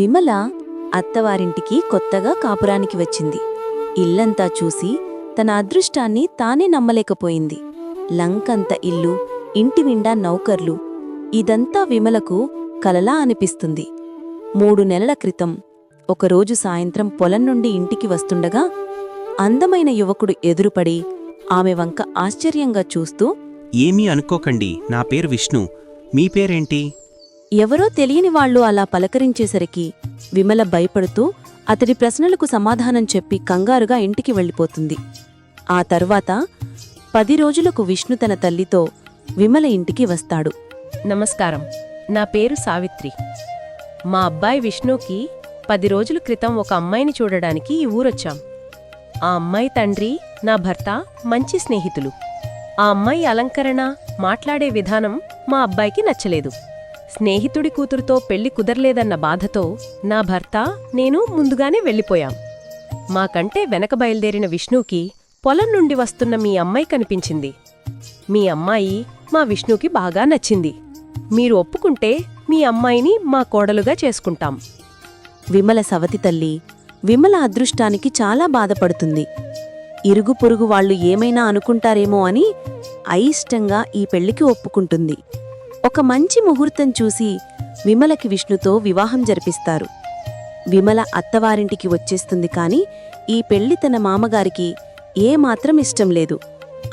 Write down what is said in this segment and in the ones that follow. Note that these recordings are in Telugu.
విమల అత్తవారింటికి కొత్తగా కాపురానికి వచ్చింది. ఇల్లంతా చూసి తన అదృష్టాన్ని తానే నమ్మలేకపోయింది. లంకంత ఇల్లు, ఇంటినిండా నౌకర్లు, ఇదంతా విమలకు కలలా అనిపిస్తుంది. 3 నెలల క్రితం ఒకరోజు సాయంత్రం పొలం నుండి ఇంటికి వస్తుండగా అందమైన యువకుడు ఎదురుపడి ఆమె వంక ఆశ్చర్యంగా చూస్తూ, ఏమీ అనుకోకండి, నా పేరు విష్ణు, మీ పేరేంటి? ఎవరో తెలియని వాళ్లు అలా పలకరించేసరికి విమల భయపడుతూ అతడి ప్రశ్నలకు సమాధానం చెప్పి కంగారుగా ఇంటికి వెళ్ళిపోతుంది. ఆ తర్వాత 10 రోజులకు విష్ణు తన తల్లితో విమల ఇంటికి వస్తాడు. నమస్కారం, నా పేరు సావిత్రి. మా అబ్బాయి విష్ణుకి 10 రోజుల క్రితం ఒక అమ్మాయిని చూడడానికి ఈ ఊరొచ్చాం. ఆ అమ్మాయి తండ్రి, నా భర్త మంచి స్నేహితులు. ఆ అమ్మాయి అలంకరణ, మాట్లాడే విధానం మా అబ్బాయికి నచ్చలేదు. స్నేహితుడి కూతురుతో పెళ్లి కుదరలేదన్న బాధతో నా భర్త, నేను ముందుగానే వెళ్ళిపోయాం. మాకంటే వెనక బయలుదేరిన విష్ణుకి పొలం నుండి వస్తున్న మీ అమ్మాయి కనిపించింది. మీ అమ్మాయి మా విష్ణుకి బాగా నచ్చింది. మీరు ఒప్పుకుంటే మీ అమ్మాయిని మా కోడలుగా చేసుకుంటాం. విమల సవతి తల్లి విమల అదృష్టానికి చాలా బాధపడుతుంది. ఇరుగు పొరుగు వాళ్లు ఏమైనా అనుకుంటారేమో అని అయిష్టంగా ఈ పెళ్లికి ఒప్పుకుంటుంది. ఒక మంచి ముహూర్తం చూసి విమలకి విష్ణుతో వివాహం జరిపిస్తారు. విమల అత్తవారింటికి వచ్చేస్తుంది. కాని ఈ పెళ్లి తన మామగారికి ఏమాత్రం ఇష్టం లేదు.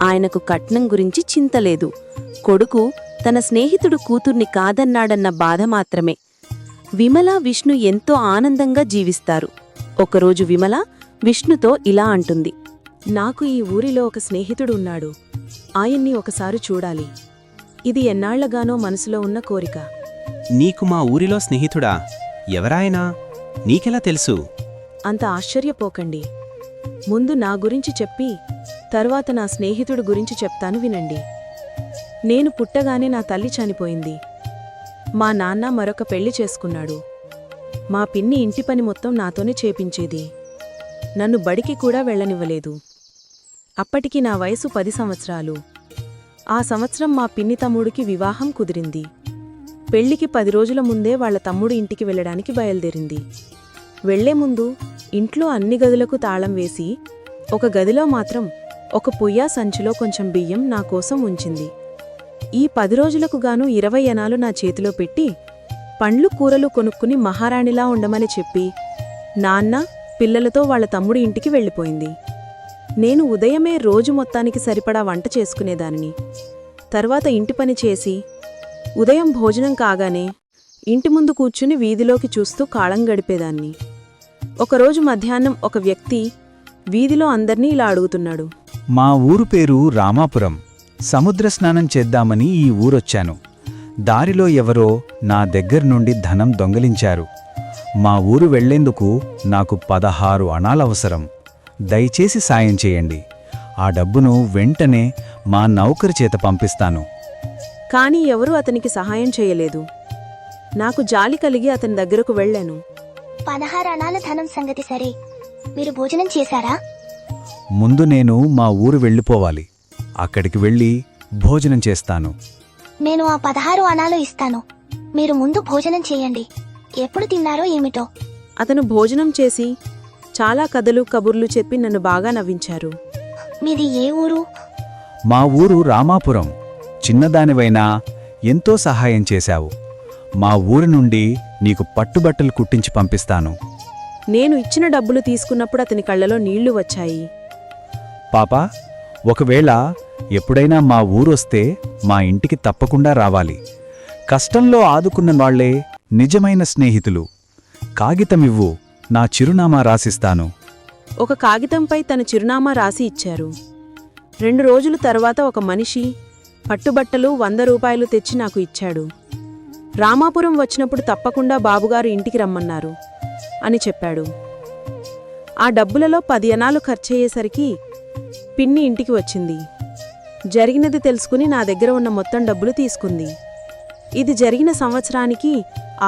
ఆయనకు కట్నం గురించి చింతలేదు. కొడుకు తన స్నేహితుడు కూతుర్ని కాదన్నాడన్న బాధ మాత్రమే. విమల, విష్ణు ఎంతో ఆనందంగా జీవిస్తారు. ఒకరోజు విమల విష్ణుతో ఇలా అంటుంది, నాకు ఈ ఊరిలో ఒక స్నేహితుడు ఉన్నాడు. ఆయన్ని ఒకసారి చూడాలి. ఇది ఎన్నాళ్లగానో మనసులో ఉన్న కోరిక. నీకు మా ఊరిలో స్నేహితుడా? ఎవరాయనా? నీకెలా తెలుసు? అంత ఆశ్చర్యపోకండి. ముందు నా గురించి చెప్పి తర్వాత నా స్నేహితుడు గురించి చెప్తాను, వినండి. నేను పుట్టగానే నా తల్లి చనిపోయింది. మా నాన్న మరొక పెళ్లి చేసుకున్నాడు. మా పిన్ని ఇంటి పని మొత్తం నాతోనే చేపించేది. నన్ను బడికి కూడా వెళ్ళనివ్వలేదు. అప్పటికి నా వయసు 10 సంవత్సరాలు. ఆ సంవత్సరం మా పిన్ని తమ్ముడికి వివాహం కుదిరింది. పెళ్లికి 10 రోజుల ముందే వాళ్ల తమ్ముడు ఇంటికి వెళ్ళడానికి బయలుదేరింది. వెళ్లే ముందు ఇంట్లో అన్ని గదులకు తాళం వేసి ఒక గదిలో మాత్రం ఒక పుయ్యా సంచిలో కొంచెం బియ్యం నా కోసం ఉంచింది. ఈ 10 రోజులకు గాను 20 అణాలు నా చేతిలో పెట్టి పండ్లు కూరలు కొనుక్కుని మహారాణిలా ఉండమని చెప్పి నాన్న, పిల్లలతో వాళ్ల తమ్ముడి ఇంటికి వెళ్ళిపోయింది. నేను ఉదయమే రోజు మొత్తానికి సరిపడా వంట చేసుకునేదానిని. తర్వాత ఇంటి పని చేసి ఉదయం భోజనం కాగానే ఇంటి ముందు కూర్చుని వీధిలోకి చూస్తూ కాళం గడిపేదాన్ని. ఒకరోజు మధ్యాహ్నం ఒక వ్యక్తి వీధిలో అందర్నీ ఇలా అడుగుతున్నాడు, మా ఊరు పేరు రామాపురం. సముద్ర స్నానం చేద్దామని ఈ ఊరొచ్చాను. దారిలో ఎవరో నా దగ్గర్నుండి ధనం దొంగిలించారు. మా ఊరు వెళ్లేందుకు నాకు 16 అణాలవసరం. దయచేసి సాయం చేయండి. ఆ డబ్బును వెంటనే మా నౌకరు చేత పంపిస్తాను. కాని ఎవరూ అతనికి సహాయం చేయలేదు. నాకు జాలి కలిగి అతని దగ్గరకు వెళ్లాను. 16 అణాల ధనం సంగతి సరే, మీరు భోజనం చేశారా? ముందు నేను మా ఊరు వెళ్ళిపోవాలి. అక్కడికి వెళ్ళి భోజనం చేస్తాను. నేను ఆ 16 అణాలు ఇస్తాను. మీరు ముందు భోజనం చేయండి. ఎప్పుడు తిన్నారో ఏమిటో. అతను భోజనం చేసి చాలా కథలు కబుర్లు చెప్పి నన్ను బాగా నవ్వించారు. మీది ఏ ఊరు? మా ఊరు రామాపురం. చిన్నదానివైనా ఎంతో సహాయం చేశావు. మా ఊరి నుండి నీకు పట్టుబట్టలు కుట్టించి పంపిస్తాను. నేను ఇచ్చిన డబ్బులు తీసుకున్నప్పుడు అతని కళ్ళలో నీళ్లు వచ్చాయి. పాపా, ఒకవేళ ఎప్పుడైనా మా ఊరొస్తే మా ఇంటికి తప్పకుండా రావాలి. కష్టంలో ఆదుకున్న వాళ్లే నిజమైన స్నేహితులు. కాగితమివ్వు, నా చిరునామా రాసిస్తాను. ఒక కాగితంపై తన చిరునామా రాసి ఇచ్చారు. 2 రోజుల తర్వాత ఒక మనిషి పట్టుబట్టలు 100 రూపాయలు తెచ్చి నాకు ఇచ్చాడు. రామాపురం వచ్చినప్పుడు తప్పకుండా బాబుగారు ఇంటికి రమ్మన్నారు అని చెప్పాడు. ఆ డబ్బులలో 10 అణాలు ఖర్చయ్యేసరికి పిన్ని ఇంటికి వచ్చింది. జరిగినది తెలుసుకుని నా దగ్గర ఉన్న మొత్తం డబ్బులు తీసుకుంది. ఇది జరిగిన సంవత్సరానికి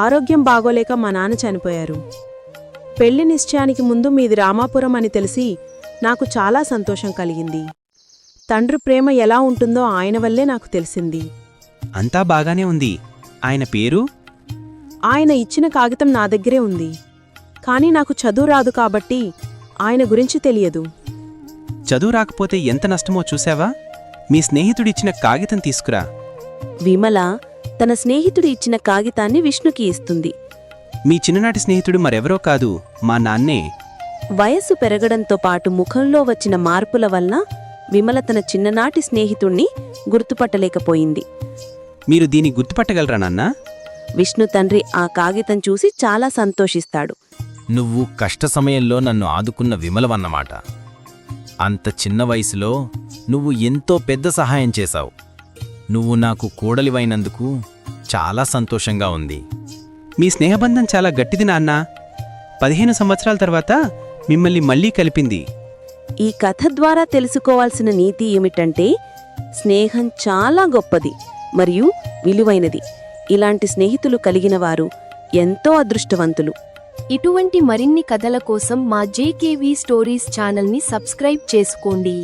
ఆరోగ్యం బాగోలేక మా నాన్న చనిపోయారు. పెళ్లి నిశ్చయానికి ముందు మీది రామాపురం అని తెలిసి నాకు చాలా సంతోషం కలిగింది. తండ్రి ప్రేమ ఎలా ఉంటుందో ఆయన వల్లే నాకు తెలిసింది. అంతా బాగానే ఉంది. ఆయన పేరు? ఆయన ఇచ్చిన కాగితం నా దగ్గరే ఉంది. కానీ నాకు చదువు రాదు కాబట్టి ఆయన గురించి తెలియదు. చదువు రాకపోతే ఎంత నష్టమో చూసావా? మీ స్నేహితుడిచ్చిన కాగితం తీసుకురా. విమల తన స్నేహితుడు ఇచ్చిన కాగితాన్ని విష్ణుకి ఇస్తుంది. మీ చిన్ననాటి స్నేహితుడు మరెవరో కాదు, మా నాన్నే. వయస్సు పెరగడంతో పాటు ముఖంలో వచ్చిన మార్పుల వల్ల విమల తన చిన్ననాటి స్నేహితుణ్ణి గుర్తుపట్టలేకపోయింది. మీరు దీన్ని గుర్తుపట్టగలరా నాన్నా? విష్ణు తండ్రి ఆ కాగితం చూసి చాలా సంతోషిస్తాడు. నువ్వు కష్ట సమయంలో నన్ను ఆదుకున్న విమలవన్నమాట. అంత చిన్న వయసులో నువ్వు ఎంతో పెద్ద సహాయం చేశావు. నువ్వు నాకు కోడలివైనందుకు చాలా సంతోషంగా ఉంది. మీ స్నేహబంధం చాలా గట్టిది నాన్నా. 15 సంవత్సరాల తర్వాత మిమ్మల్ని మళ్ళీ కలిపింది. ఈ కథ ద్వారా తెలుసుకోవాల్సిన నీతి ఏమిటంటే, స్నేహం చాలా గొప్పది మరియు విలువైనది. ఇలాంటి స్నేహితులు కలిగిన వారు ఎంతో అదృష్టవంతులు. ఇటువంటి మరిన్ని కథల కోసం మా జేకేవీ స్టోరీస్ ఛానల్ని సబ్స్క్రైబ్ చేసుకోండి.